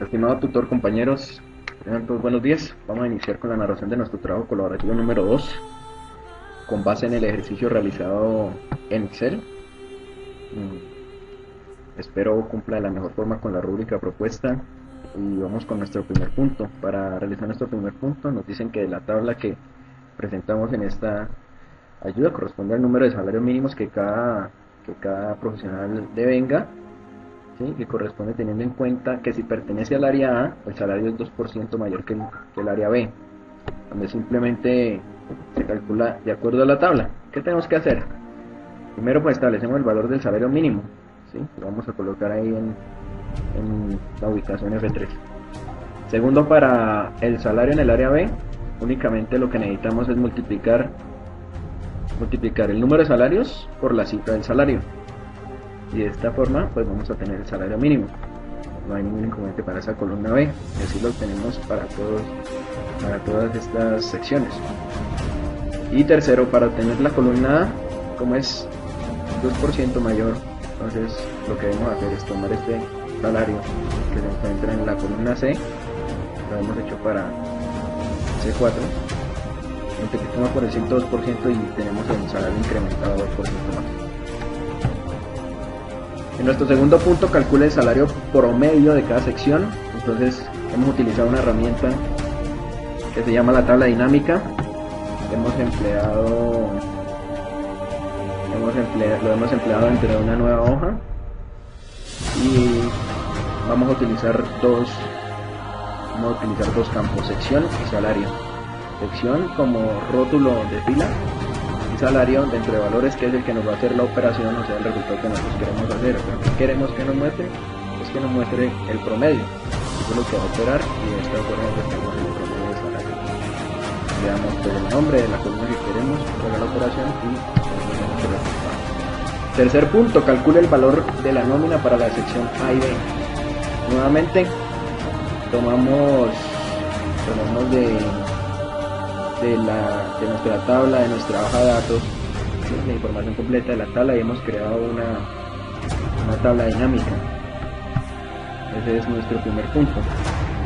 Estimado tutor, compañeros, tengan todos buenos días. Vamos a iniciar con la narración de nuestro trabajo colaborativo número 2, con base en el ejercicio realizado en Excel. Espero cumpla de la mejor forma con la rúbrica propuesta. Y vamos con nuestro primer punto. Para realizar nuestro primer punto, nos dicen que la tabla que presentamos en esta ayuda corresponde al número de salarios mínimos que cada profesional devenga, ¿sí? Que corresponde teniendo en cuenta que si pertenece al área A, el salario es 2% mayor que el área B, donde simplemente se calcula de acuerdo a la tabla. ¿Qué tenemos que hacer? Primero, pues establecemos el valor del salario mínimo, ¿sí? Lo vamos a colocar ahí en la ubicación F3. Segundo, para el salario en el área B, únicamente lo que necesitamos es multiplicar el número de salarios por la cifra del salario, y de esta forma pues vamos a tener el salario mínimo. No hay ningún inconveniente para esa columna B, y así lo tenemos para todas estas secciones. Y tercero, para obtener la columna A, como es 2% mayor, entonces lo que debemos hacer es tomar este salario que se encuentra en la columna C, lo hemos hecho para C4, multiplicamos por el 102% y tenemos el salario incrementado 2% más. En nuestro segundo punto, calcula el salario promedio de cada sección. Entonces hemos utilizado una herramienta que se llama la tabla dinámica. Lo hemos empleado entre una nueva hoja, y vamos a utilizar dos campos: sección y salario. Sección como rótulo de fila, y salario dentro de valores, que es el que nos va a hacer la operación, o sea, el resultado que nosotros queremos hacer. ¿Qué queremos que nos muestre? Pues que nos muestre el promedio. Eso es lo que va a operar, y de esta forma obtenemos el promedio de salario. Le damos el nombre de la columna que queremos para la operación y obtenemos el resultado. Tercer punto, calcula el valor de la nómina para la sección A y B. Nuevamente tomamos de nuestra tabla, de nuestra hoja de datos, ¿sí?, la información completa de la tabla, y hemos creado una tabla dinámica. Ese es nuestro primer punto.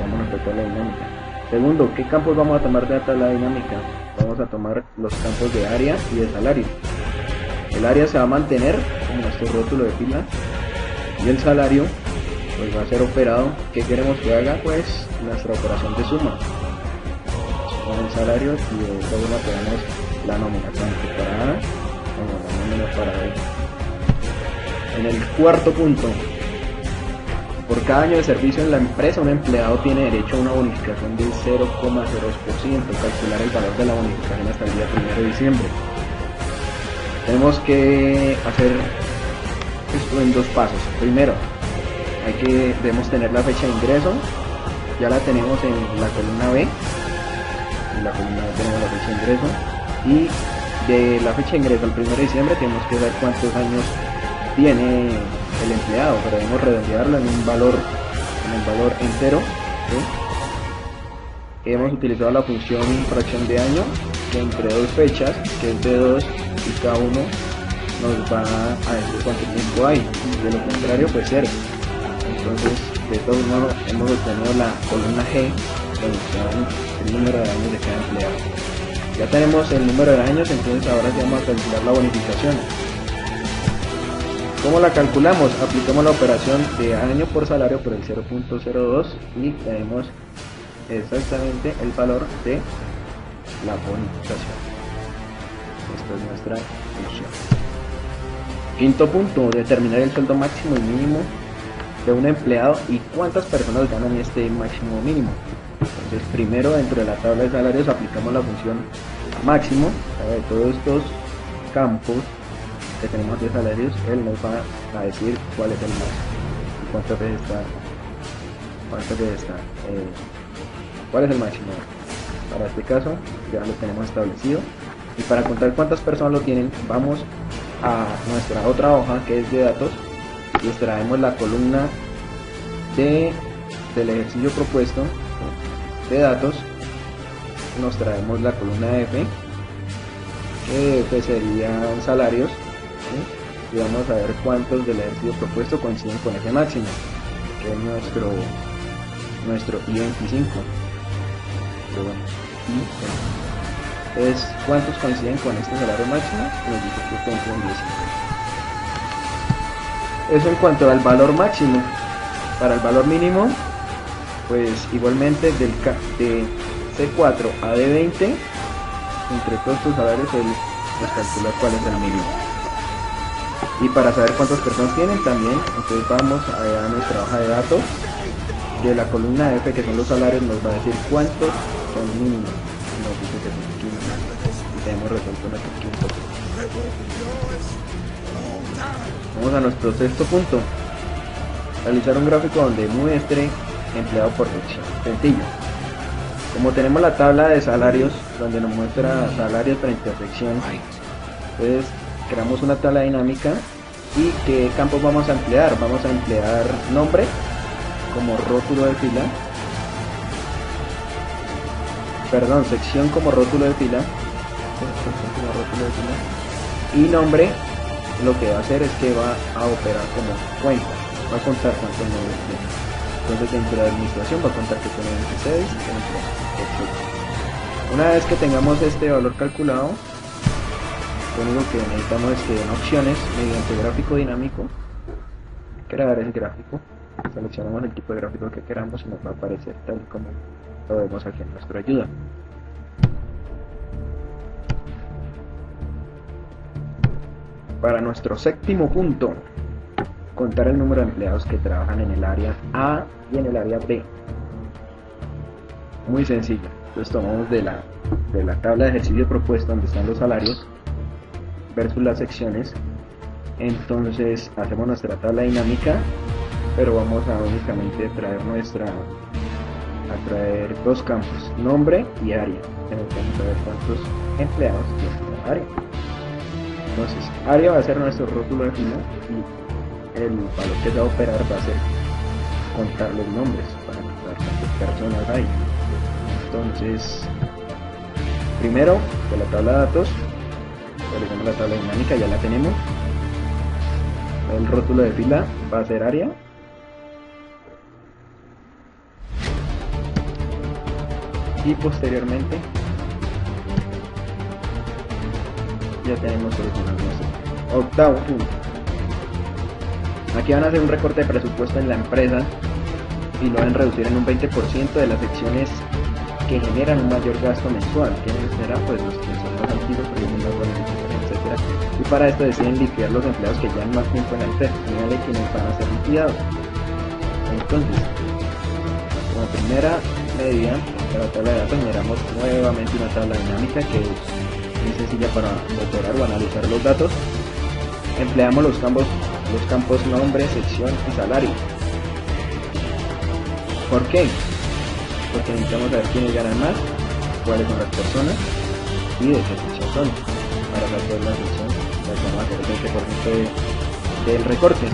Vamos a nuestra tabla dinámica. Segundo, ¿qué campos vamos a tomar de la tabla dinámica? Vamos a tomar los campos de área y de salario. El área se va a mantener como nuestro rótulo de fila, y el salario pues va a ser operado. ¿Qué queremos que haga? Pues nuestra operación de suma con el salario, y de esta forma tenemos la nómina tanto para A como la nómina para B. En el cuarto punto, por cada año de servicio en la empresa, un empleado tiene derecho a una bonificación del 0,02%. Calcular el valor de la bonificación hasta el día 1 de diciembre. Tenemos que hacer esto en dos pasos. Primero, debemos tener la fecha de ingreso. Ya la tenemos en la columna B. En la columna B tenemos la fecha de ingreso, y de la fecha de ingreso al 1 de diciembre tenemos que ver cuántos años tiene el empleado, pero debemos redondearlo en un valor entero, ¿sí? Hemos utilizado la función fracción de año, que entre dos fechas, que es de 2, y cada uno nos va a decir cuánto tiempo hay. De lo contrario, pues 0. Entonces, de todos modos, hemos obtenido la columna G, donde está el número de años de cada empleado. Ya tenemos el número de años, entonces ahora sí vamos a calcular la bonificación. ¿Cómo la calculamos? Aplicamos la operación de año por salario por el 0.02 y tenemos exactamente el valor de la bonificación. Esta es nuestra función. Quinto punto, determinar el sueldo máximo y mínimo de un empleado y cuántas personas ganan este máximo mínimo. Entonces, primero, dentro de la tabla de salarios aplicamos la función máximo. De todos estos campos que tenemos de salarios, él nos va a decir cuál es el máximo y cuántas veces está, cuál es el máximo. Para este caso ya lo tenemos establecido, y para contar cuántas personas lo tienen, vamos a nuestra otra hoja, que es de datos, y extraemos la columna del ejercicio propuesto de datos. Nos traemos la columna F, que F serían salarios, ¿sí? Y vamos a ver cuántos del ejercicio propuesto coinciden con ese máximo, que es nuestro I-25. Pero bueno, entonces, ¿cuántos coinciden con este salario máximo? Nos dice que coinciden 10. Eso en cuanto al valor máximo. Para el valor mínimo, pues igualmente de C4 a D20, entre todos tus salarios nos calcula cuál es el mínimo. Y para saber cuántas personas tienen también, entonces vamos a nuestra hoja de datos. De la columna F, que son los salarios, nos va a decir cuántos son mínimos. Nos dice que son 15. Y tenemos resuelto nuestro quinto. Vamos a nuestro sexto punto. Realizar un gráfico donde muestre empleado por sección. Sencillo. Como tenemos la tabla de salarios donde nos muestra salarios frente a sección, entonces creamos una tabla dinámica. ¿Y qué campos vamos a emplear? Vamos a emplear nombre como rótulo de fila, perdón, sección como rótulo de fila, y nombre lo que va a hacer es que va a operar como cuenta, va a contar cuántos nombres tiene. Entonces dentro de administración va a contar que tiene 26, etc. Una vez que tengamos este valor calculado, lo único que necesitamos es que en opciones, mediante gráfico dinámico, crear el gráfico. Seleccionamos el tipo de gráfico que queramos y nos va a aparecer tal como lo vemos aquí en nuestra ayuda. Para nuestro séptimo punto, contar el número de empleados que trabajan en el área A y en el área B. Muy sencillo. Entonces tomamos de la tabla de ejercicio propuesta donde están los salarios versus las secciones. Entonces hacemos nuestra tabla dinámica, pero vamos a únicamente traer dos campos, nombre y área. Vamos a ver cuántos empleados tiene la área. Entonces, área va a ser nuestro rótulo de fila y el valor que se va a operar va a ser contar los nombres para contar cuántas personas hay. Entonces, primero de la tabla de datos, realizamos la tabla dinámica, ya la tenemos. El rótulo de fila va a ser área. Y posteriormente ya tenemos solucionado nuestro octavo punto. Aquí van a hacer un recorte de presupuesto en la empresa y lo van a reducir en un 20% de las secciones que generan un mayor gasto mensual. ¿Quiénes serán? Pues los que son más antiguos, etcétera. Y para esto deciden liquidar los empleados que llevan más tiempo en la empresa, señale quienes van a ser liquidados. Entonces, como primera medida, para la tabla de datos generamos nuevamente una tabla dinámica que es muy sencilla para operar o analizar los datos. Empleamos los campos nombre, sección y salario. ¿Por qué? Porque necesitamos saber quiénes ganan más, cuáles son las personas y de qué sección son. Para hacer la sección, vamos a hacer el 20% del recorte.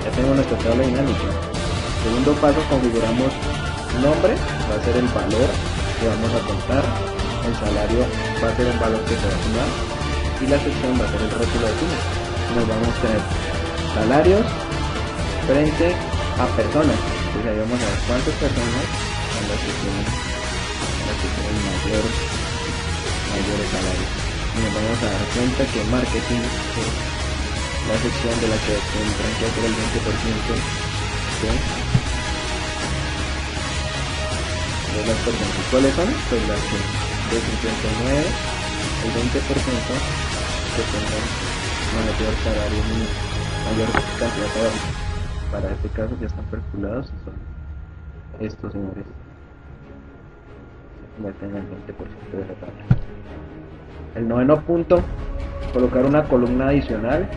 Ya tenemos nuestra tabla dinámica. Segundo paso, configuramos nombre, va a ser el valor que vamos a contar, el salario va a ser el valor que se va a sumar y la sección va a ser el rótulo de fila. Nos vamos a tener salarios frente a personas. Entonces ahí vamos a ver cuántas personas son las que tienen mayores salarios. Y nos vamos a dar cuenta que marketing es la sección de la que tendrán que hacer el 20% de las personas. ¿Cuáles son? Pues las que de 59, el 20% que tengan mayor salario mínimo, mayor cantidad salarial. Para este caso ya están calculados y son estos señores. Ya tengan el 20% de la tabla. El noveno punto, colocar una columna adicional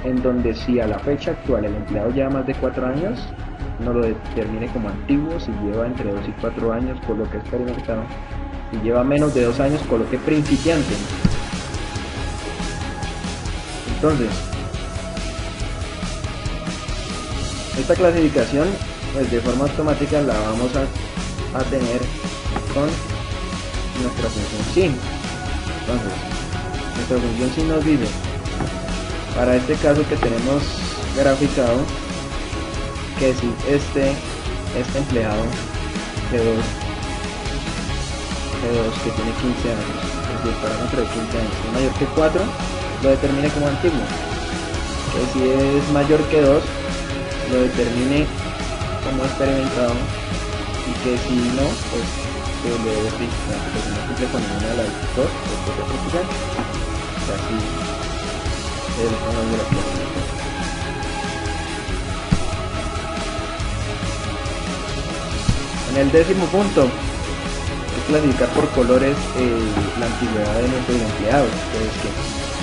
en donde si a la fecha actual el empleado lleva más de 4 años, no lo determine como antiguo. Si lleva entre 2 y 4 años, coloque experimentado. Si lleva menos de 2 años, coloque principiante. Entonces, esta clasificación, pues de forma automática la vamos a tener con nuestra función sin. Entonces, nuestra función sin nos dice, para este caso que tenemos graficado, que si este empleado G2 que tiene 15 años, es decir, el parámetro de 15 años es mayor que 4, lo determine como antiguo. Que si es mayor que 2, lo determine como experimentado, y que si no, pues se le debe registrar, que si no cumple con ninguna de las dos, pues puede practicar. Y así es el tema de la clasificación. En el 10º punto es clasificar por colores la antigüedad de nuestros empleados. Entonces, que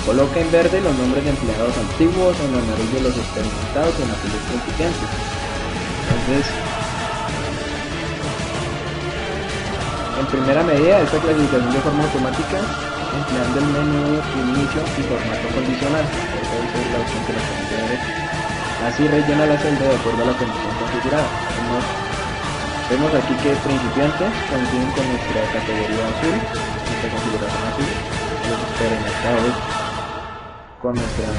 coloca en verde los nombres de empleados antiguos, en amarillo los experimentados y en azul los principiantes. Entonces, en primera medida, esta clasificación de forma automática empleando el menú inicio y formato condicional. Esa es la opción que nos permite ver. Así rellena la celda de acuerdo a la condición configurada. Vemos aquí que principiantes coinciden con nuestra categoría azul, nuestra configuración azul, los experimentados con nuestra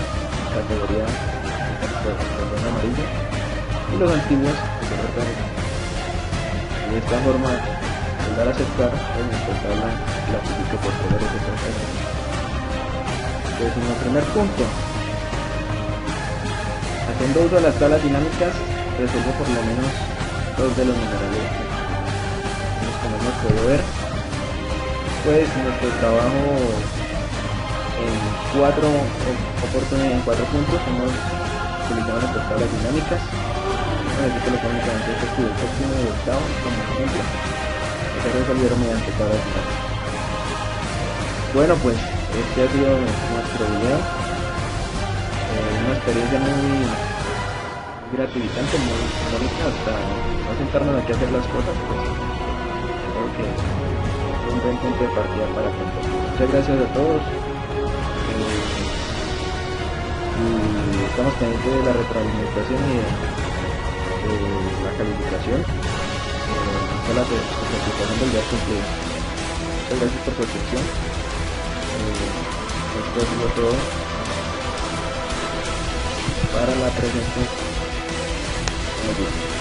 categoría amarilla y los antiguos con nuestra verde. Y de esta forma, al dar a aceptar, nuestra tabla clasifica por colores de preferencia. Entonces, en el primer punto, haciendo uso de las tablas dinámicas, resuelve por lo menos dos de los numerales como hemos podido ver. Pues nuestro trabajo en 4 oportunidades, en 4 puntos, hemos utilizado nuestras tablas dinámicas. Aquí colocamos únicamente el séptimo y octavo como ejemplo, que se resolvieron mediante tablas dinámicas. Bueno, pues este ha sido nuestro video. Una experiencia muy gratificante, muy bonita, hasta no sentarnos aquí a hacer las cosas, pues creo que es un buen punto de partida para aprender. Muchas gracias a todos, y estamos pendientes de la retroalimentación y de la calificación de la certificación del día cumplido. Muchas gracias por su atención. Esto ha sido todo para la presente. Thank you.